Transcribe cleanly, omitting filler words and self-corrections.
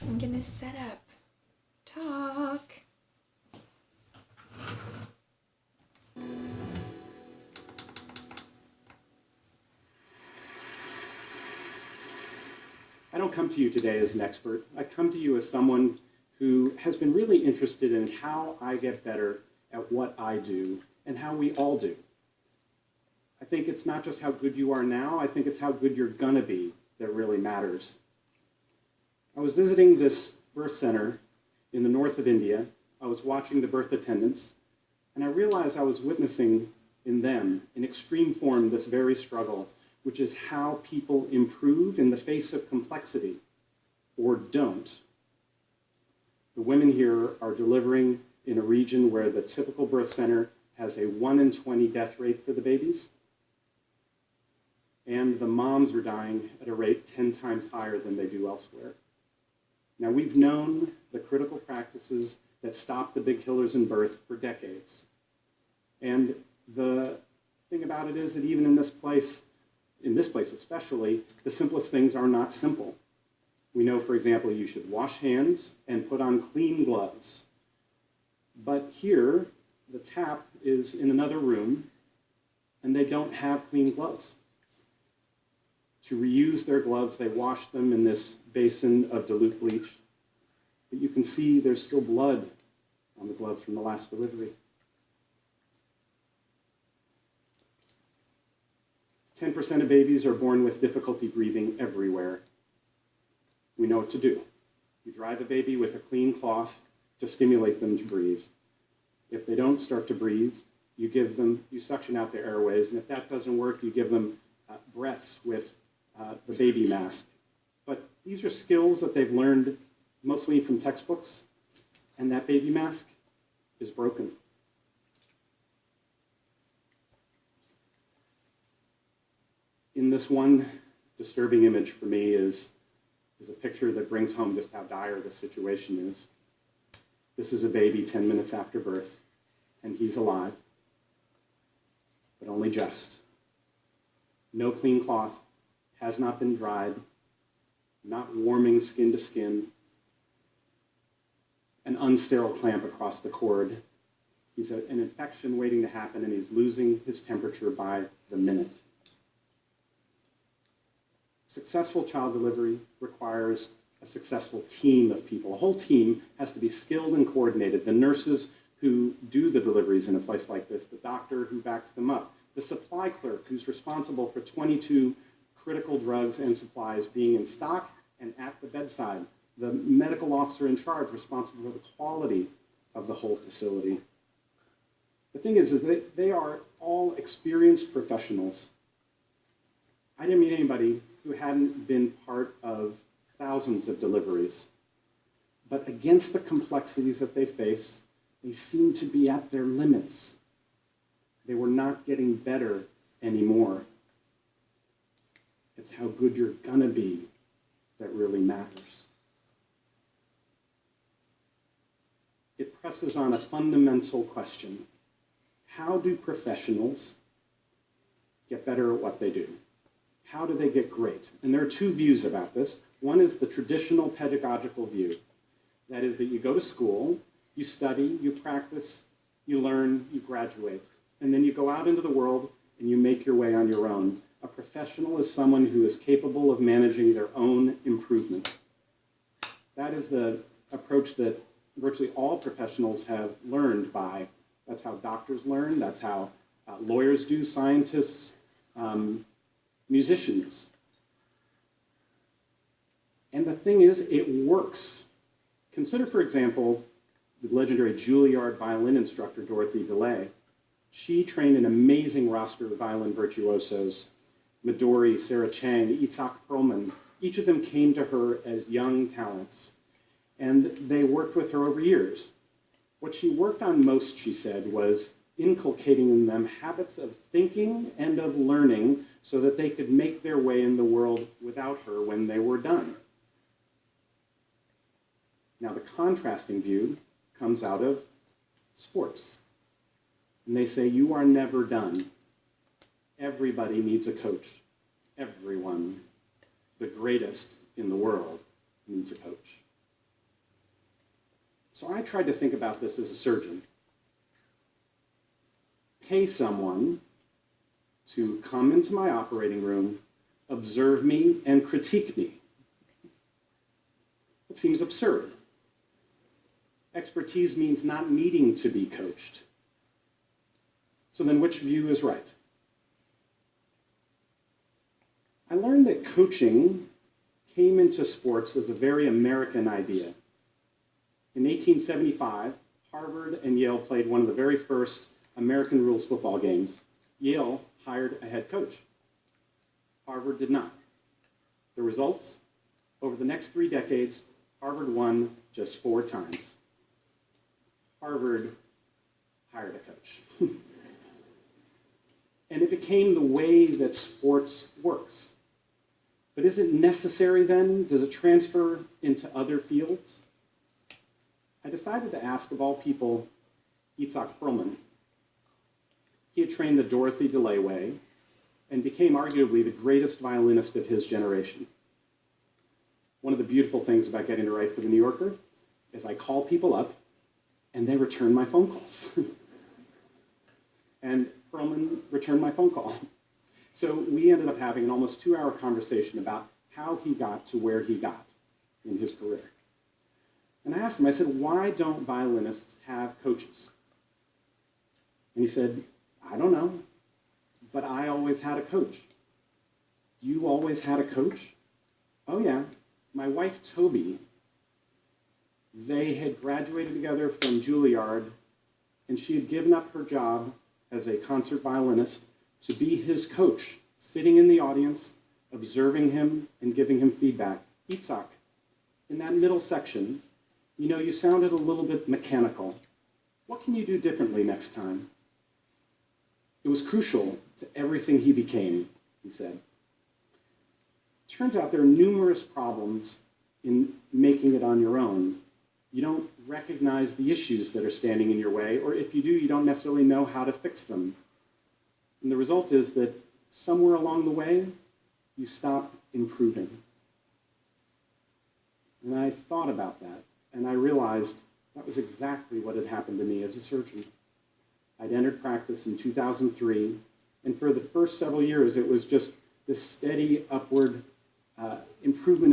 I'm gonna set up. Talk. I don't come to you today as an expert. I come to you as someone who has been really interested in how I get better at what I do and how we all do. I think it's not just how good you are now, I think it's how good you're gonna be that really matters. I was visiting this birth center in the north of India. I was watching the birth attendants, and I realized I was witnessing in them, in extreme form, this very struggle, which is how people improve in the face of complexity, or don't. The women here are delivering in a region where the typical birth center has a 1 in 20 death rate for the babies, and the moms are dying at a rate 10 times higher than they do elsewhere. Now, we've known the critical practices that stop the big killers in birth for decades. And the thing about it is that even in this place especially, the simplest things are not simple. We know, for example, you should wash hands and put on clean gloves. But here, the tap is in another room, and they don't have clean gloves. To reuse their gloves, they wash them in this basin of dilute bleach. But you can see there's still blood on the gloves from the last delivery. 10% of babies are born with difficulty breathing everywhere. We know what to do. You dry the baby with a clean cloth to stimulate them to breathe. If they don't start to breathe, you suction out their airways, and if that doesn't work, you give them breaths with the baby mask. But these are skills that they've learned mostly from textbooks, and that baby mask is broken. In this one disturbing image for me is a picture that brings home just how dire the situation is. This is a baby 10 minutes after birth, and he's alive, but only just. No clean cloth, has not been dried, not warming skin to skin, an unsterile clamp across the cord. He's an infection waiting to happen, and he's losing his temperature by the minute. Successful child delivery requires a successful team of people. A whole team has to be skilled and coordinated. The nurses who do the deliveries in a place like this, the doctor who backs them up, the supply clerk who's responsible for 22 critical drugs and supplies being in stock and at the bedside, the medical officer in charge responsible for the quality of the whole facility. The thing is that they are all experienced professionals. I didn't meet anybody who hadn't been part of thousands of deliveries. But against the complexities that they face, they seem to be at their limits. They were not getting better anymore. It's how good you're gonna be that really matters. It presses on a fundamental question. How do professionals get better at what they do? How do they get great? And there are two views about this. One is the traditional pedagogical view. That is that you go to school, you study, you practice, you learn, you graduate. And then you go out into the world and you make your way on your own. A professional is someone who is capable of managing their own improvement. That is the approach that virtually all professionals have learned by. That's how doctors learn, that's how lawyers do, scientists, musicians. And the thing is, it works. Consider, for example, the legendary Juilliard violin instructor, Dorothy DeLay. She trained an amazing roster of violin virtuosos, Midori, Sarah Chang, Itzhak Perlman. Each of them came to her as young talents, and they worked with her over years. What she worked on most, she said, was inculcating in them habits of thinking and of learning so that they could make their way in the world without her when they were done. Now, the contrasting view comes out of sports. And they say, you are never done. Everybody needs a coach. Everyone, the greatest in the world, needs a coach. So I tried to think about this as a surgeon. Pay someone to come into my operating room, observe me, and critique me. It seems absurd. Expertise means not needing to be coached. So then which view is right? I learned that coaching came into sports as a very American idea. In 1875, Harvard and Yale played one of the very first American rules football games. Yale hired a head coach. Harvard did not. The results? Over the next 3 decades, Harvard won just 4 times. Harvard hired a coach. And it became the way that sports works. But is it necessary then? Does it transfer into other fields? I decided to ask, of all people, Itzhak Perlman. He had trained the Dorothy DeLay Way and became arguably the greatest violinist of his generation. One of the beautiful things about getting to write for The New Yorker is I call people up and they return my phone calls. And Perlman returned my phone call. So we ended up having an almost 2-hour conversation about how he got to where he got in his career. And I asked him, I said, why don't violinists have coaches? And he said, I don't know, but I always had a coach. You always had a coach? Oh yeah, my wife Toby, they had graduated together from Juilliard, and she had given up her job as a concert violinist to be his coach, sitting in the audience, observing him and giving him feedback. Itzhak, in that middle section, you know, you sounded a little bit mechanical. What can you do differently next time? It was crucial to everything he became, he said. Turns out there are numerous problems in making it on your own. You don't recognize the issues that are standing in your way, or if you do, you don't necessarily know how to fix them. And the result is that somewhere along the way, you stop improving. And I thought about that, and I realized that was exactly what had happened to me as a surgeon. I'd entered practice in 2003, and for the first several years, it was just this steady upward improvement in